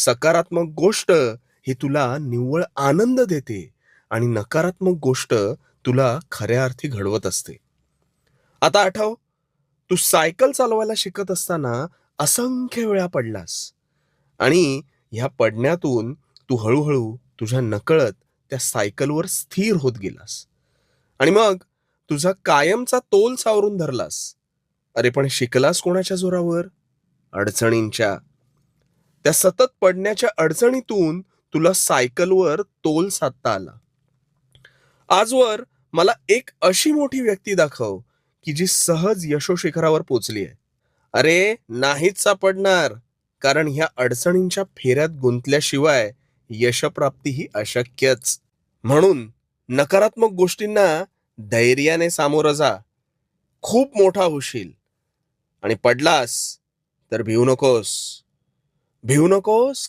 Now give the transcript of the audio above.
सकारात्मक गोष्ट ही तुला निव्वळ आनंद देते आणि नकारात्मक गोष्ट तुला खऱ्या अर्थी घडवत असते. आता आठव, तू सायकल चालवायला शिकत असताना असंख्य वेळा पडलास आणि ह्या पडण्यातून तू हळूहळू तुझ्या नकळत त्या सायकलवर स्थिर होत गेलास आणि मग तुझा कायमचा तोल सावरून धरलास. अरे पण शिकलास कोणाच्या जोरावर? अडचणींच्या. त्या सतत पडण्याच्या अडचणीतून तुला सायकलवर तोल साधता आला. आजवर मला एक अशी मोठी व्यक्ती दाखव की जी सहज यशोशिखरावर पोचली आहे. अरे नाहीच सापडणार, कारण ह्या अडचणींच्या फेऱ्यात गुंतल्याशिवाय यशप्राप्ती ही अशक्यच. म्हणून नकारात्मक गोष्टींना धैर्याने सामोरं जा. खूप मोठा होशील. आणि पडलास तर भिवू नकोस. भिवू नकोस,